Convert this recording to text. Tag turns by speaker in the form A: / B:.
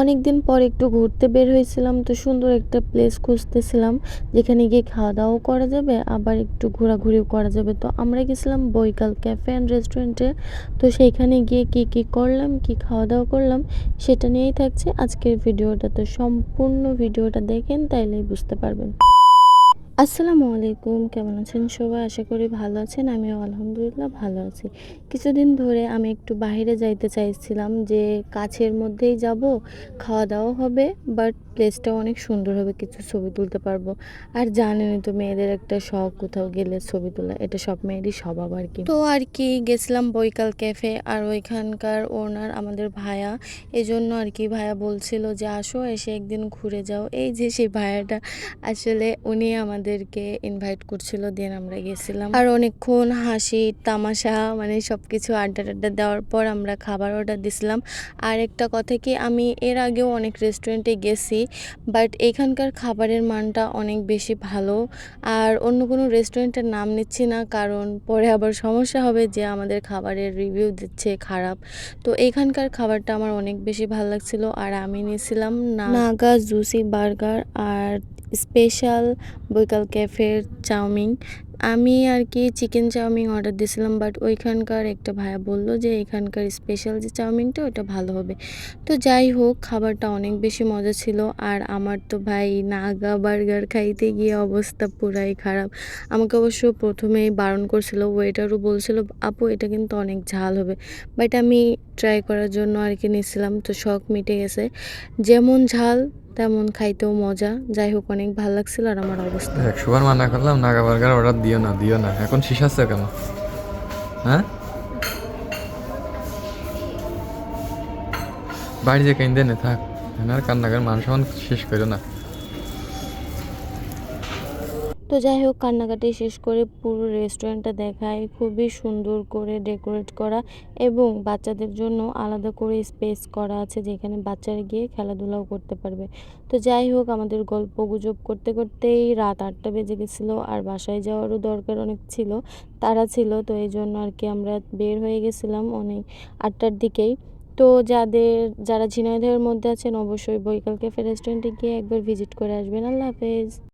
A: অনেকদিন পর একটু ঘুরতে বের হয়েছিলাম, তো সুন্দর একটা প্লেস খুঁজতেছিলাম যেখানে গিয়ে খাওয়া দাওয়াও করা যাবে, আবার একটু ঘোরাঘুরিও করা যাবে। তো আমরা গেছিলাম বৈকাল ক্যাফে অ্যান্ড রেস্টুরেন্টে। তো সেইখানে গিয়ে কি কি করলাম, কি খাওয়া দাওয়া করলাম, সেটা নিয়েই থাকছে আজকের ভিডিওটা। তো সম্পূর্ণ ভিডিওটা দেখেন, তাইলেই বুঝতে পারবেন। আসসালামু আলাইকুম, কেমন আছেন সবাই? আশা করি ভালো আছেন। আমিও আলহামদুলিল্লাহ ভালো আছি। কিছুদিন ধরে আমি একটু বাইরে যাইতে চাইছিলাম, যে কাছের মধ্যেই যাব, খাওয়া দাওয়া হবে, বাট প্লেসটাও অনেক সুন্দর হবে, কিছু ছবি তুলতে পারবো। আর জানেনই তো, মেয়েদের একটা শখ কোথাও গেলে ছবি তোলা, এটা সব মেয়েরই স্বভাব আর কি। তো আর কি গেছিলাম বৈকাল ক্যাফে, আর ওইখানকার ওনার আমাদের ভাইয়া, এজন্য আর কি ভাইয়া বলছিল যে আসো, এসে একদিন ঘুরে যাও। এই যে সেই ভাইয়াটা, আসলে উনি আমাদেরকে ইনভাইট করছিল, দেন আমরা গেছিলাম। আর অনেকক্ষণ হাসি তামাশা, মানে সবকিছু আড্ডা টাড্ডা দেওয়ার পর আমরা খাবার অর্ডার দিছিলাম। আর একটা কথা কি, আমি এর আগেও অনেক রেস্টুরেন্টে গেছি, বাট এখানকার খাবারের মানটা অনেক বেশি ভালো। আর অন্য কোনো রেস্টুরেন্টের নাম নিচ্ছি না, কারণ পরে আবার সমস্যা হবে যে আমাদের খাবারের রিভিউ দিচ্ছে খারাপ। তো এখানকার খাবারটা আমার অনেক বেশি ভালো লাগছিল। আর আমি নিয়েছিলাম নাগা জুসি বার্গার আর স্পেশাল বৈকাল ক্যাফের চাউমিন। আমি আর কি চিকেন চাউমিন অর্ডার দিয়েছিলাম, বাট ওইখানকার একটা ভাইয়া বলল যে এখানকার স্পেশাল যে চাউমিনটা ওটা ভালো হবে। তো যাই হোক, খাবারটা অনেক বেশি মজা ছিল। আর আমার তো ভাই নাগা বার্গার খাইতে গিয়ে অবস্থা পুরাই খারাপ। আমাকে অবশ্য প্রথমেই বারণ করছিল, ওয়েটারও বলছিল আপু এটা কিন্তু অনেক ঝাল হবে, বাট আমি ট্রাই করার জন্য আর কি নিয়েছিলাম। তো শখ মিটে গেছে, যেমন ঝাল তেমন খাইতেও মজা। যাই হোক, অনেক ভালো লাগছিল। আর আমার অবস্থা,
B: 100 বার মানা করলাম নাগা বার্গার অর্ডার দিও না দিও না, এখন শিশাচ্ছে কেন? হ্যাঁ, বাড়ি যে কেন দেনে থাক, আর কান্নাকার মান সম্মান শেষ করো না।
A: তো যাই হোক, কান্নাকাটি শেষ করে পুরো রেস্টুরেন্টটা দেখায়, খুবই সুন্দর করে ডেকোরেট করা, এবং বাচ্চাদের জন্য আলাদা করে স্পেস করা আছে, যেখানে বাচ্চারা গিয়ে খেলাধুলাও করতে পারবে। তো যাই হোক, আমাদের গল্প গুজব করতে করতেই রাত 8টা বেজে গেছিলো। আর বাসায় যাওয়ারও দরকার অনেক ছিল, তাড়া ছিল। তো এই জন্য আর কি আমরা বের হয়ে গেছিলাম অনেক 8টার দিকেই। তো যারা ঝিনাইদহের মধ্যে আছেন, অবশ্যই বৈকাল ক্যাফে রেস্টুরেন্টে গিয়ে একবার ভিজিট করে আসবেন। আল্লাহ হাফেজ।